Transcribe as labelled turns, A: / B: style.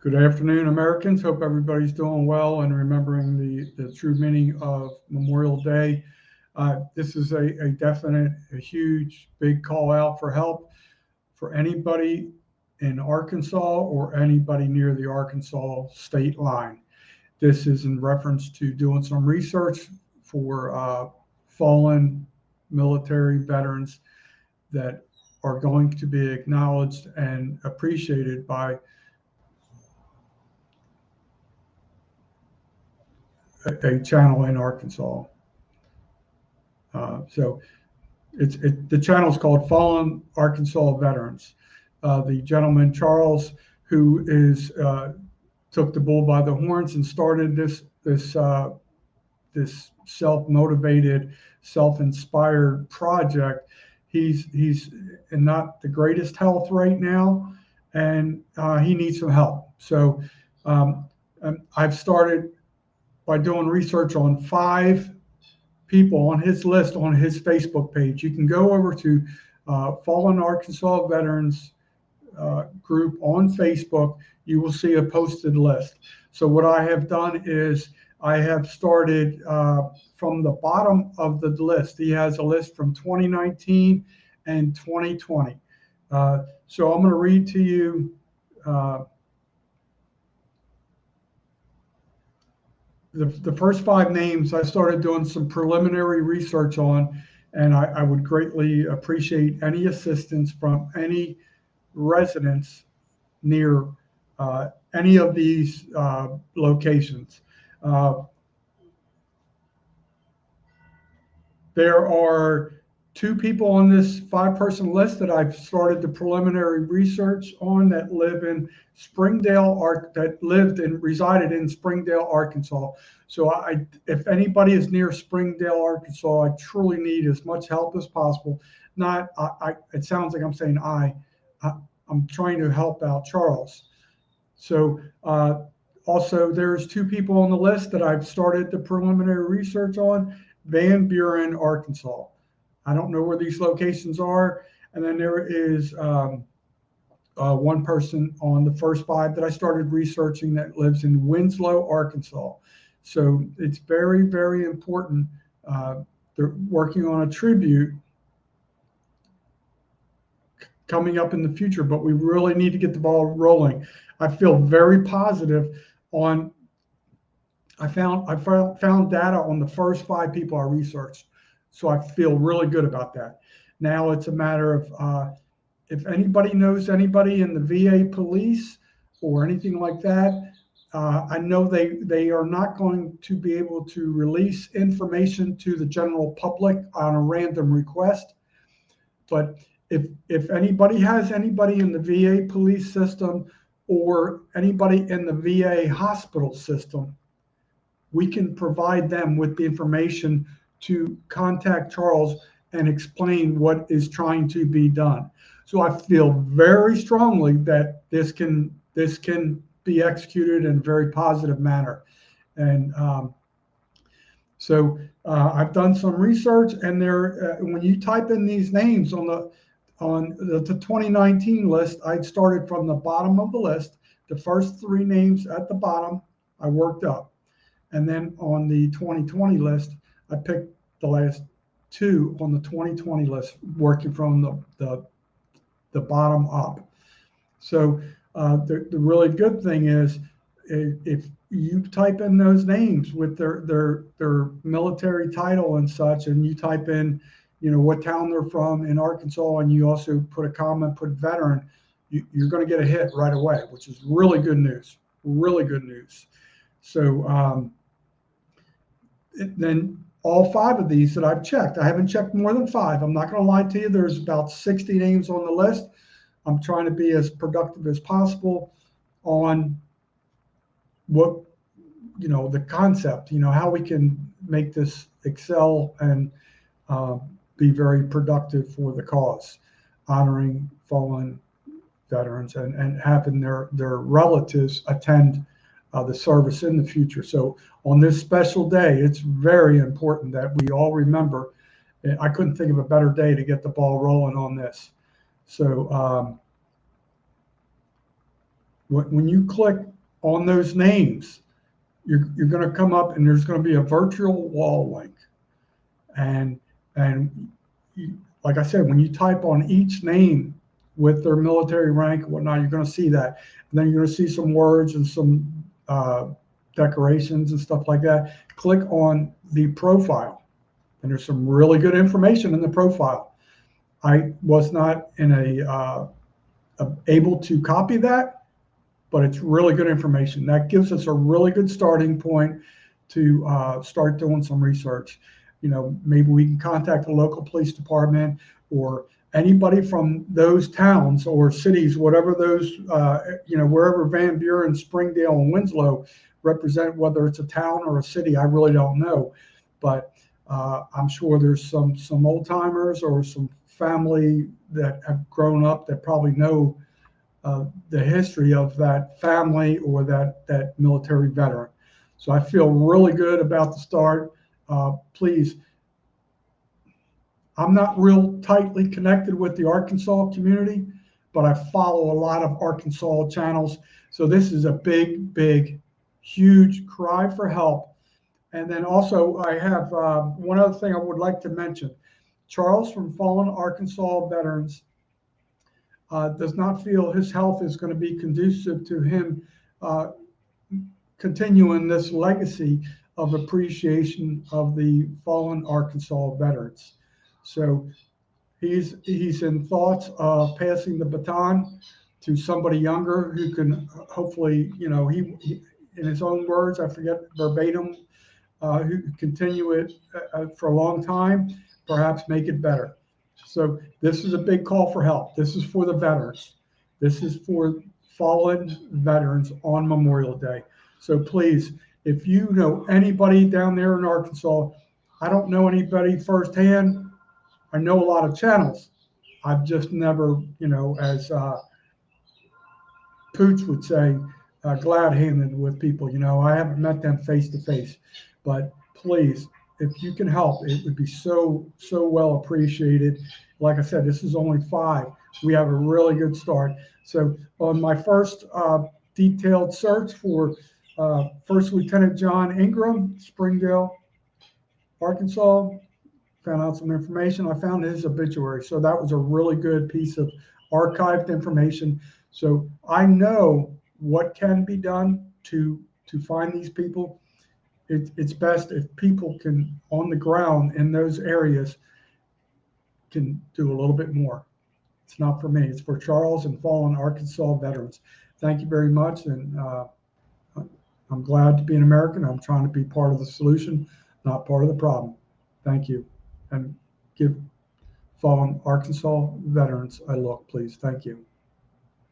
A: Good afternoon, Americans. Hope everybody's doing well and remembering the true meaning of Memorial Day. This is a definite, a huge, big call out for help for anybody in Arkansas or anybody near the Arkansas state line. This is in reference to doing some research for fallen military veterans that are going to be acknowledged and appreciated by a channel in Arkansas. So the channel is called Fallen Arkansas Veterans. The gentleman Charles, who took the bull by the horns and started this self-motivated, self-inspired project. He's in not the greatest health right now, and he needs some help. So I've started by doing research on 5 people on his list on his Facebook page. You can go over to Fallen Arkansas Veterans group on Facebook. You will see a posted list. So what I have done is I have started from the bottom of the list. He has a list from 2019 and 2020. So I'm going to read to you the first 5 names. I started doing some preliminary research on, and I would greatly appreciate any assistance from any residents near any of these locations. There are 2 people on this 5-person list that I've started the preliminary research on that live in Springdale, that lived and resided in Springdale, Arkansas. So if anybody is near Springdale, Arkansas, I truly need as much help as possible. It sounds like I'm saying I'm trying to help out Charles. So also there's 2 people on the list that I've started the preliminary research on. Van Buren, Arkansas. I don't know where these locations are. And then there is one person on the first 5 that I started researching that lives in Winslow, Arkansas. So it's very, very important. They're working on a tribute coming up in the future, but we really need to get the ball rolling. I feel very positive on. I found data on the first 5 people I researched, so I feel really good about that. Now it's a matter of if anybody knows anybody in the VA police or anything like that. I know they are not going to be able to release information to the general public on a random request, but if anybody has anybody in the VA police system or anybody in the VA hospital system, we can provide them with the information to contact Charles and explain what is trying to be done. So I feel very strongly that this can be executed in a very positive manner. And so I've done some research, and when you type in these names on the 2019 list, I started from the bottom of the list. The first 3 names at the bottom, I worked up. And then on the 2020 list, I picked the last 2 on the 2020 list, working from the bottom up. So the really good thing is if you type in those names with their military title and such, and you type in, what town they're from in Arkansas, and you also put a comment, put veteran, you're going to get a hit right away, which is really good news. Really good news. So then all 5 of these that I've checked, I haven't checked more than 5. I'm not going to lie to you. There's about 60 names on the list. I'm trying to be as productive as possible on what, the concept, how we can make this excel and be very productive for the cause, honoring fallen veterans and having their relatives attend the service in the future. So on this special day, it's very important that we all remember. I couldn't think of a better day to get the ball rolling on this. So when you click on those names, you're going to come up and there's going to be a virtual wall link. And like I said, when you type on each name with their military rank and whatnot, you're going to see that. And then you're going to see some words and some decorations and stuff like that. Click on the profile, and there's some really good information in the profile. I was not in able to copy that, but it's really good information. That gives us a really good starting point to start doing some research. Maybe we can contact the local police department or anybody from those towns or cities, whatever those, wherever Van Buren, Springdale, and Winslow represent, whether it's a town or a city, I really don't know. But I'm sure there's some old timers or some family that have grown up that probably know the history of that family or that military veteran. So I feel really good about the start. Please, I'm not real tightly connected with the Arkansas community, but I follow a lot of Arkansas channels. So this is a big, big, huge cry for help. And then also I have one other thing I would like to mention. Charles from Fallen Arkansas Veterans does not feel his health is going to be conducive to him continuing this legacy of appreciation of the fallen Arkansas veterans. So he's in thoughts of passing the baton to somebody younger who can hopefully, he in his own words, I forget verbatim, who continue it for a long time, perhaps make it better. So this is a big call for help. This is for the veterans. This is for fallen veterans on Memorial Day. So please, if you know anybody down there in Arkansas, I don't know anybody firsthand. I know a lot of channels. I've just never, as Pooch would say, glad-handed with people. I haven't met them face to face. But please, if you can help, it would be so well appreciated. Like I said, this is only 5. We have a really good start. So on my first detailed search for First Lieutenant John Ingram, Springdale, Arkansas, found out some information. I found his obituary. So that was a really good piece of archived information. So I know what can be done to find these people. It's best if people can, on the ground in those areas, can do a little bit more. It's not for me. It's for Charles and fallen Arkansas veterans. Thank you very much. And I'm glad to be an American. I'm trying to be part of the solution, not part of the problem. Thank you. And give fallen Arkansas veterans a look, please. Thank you.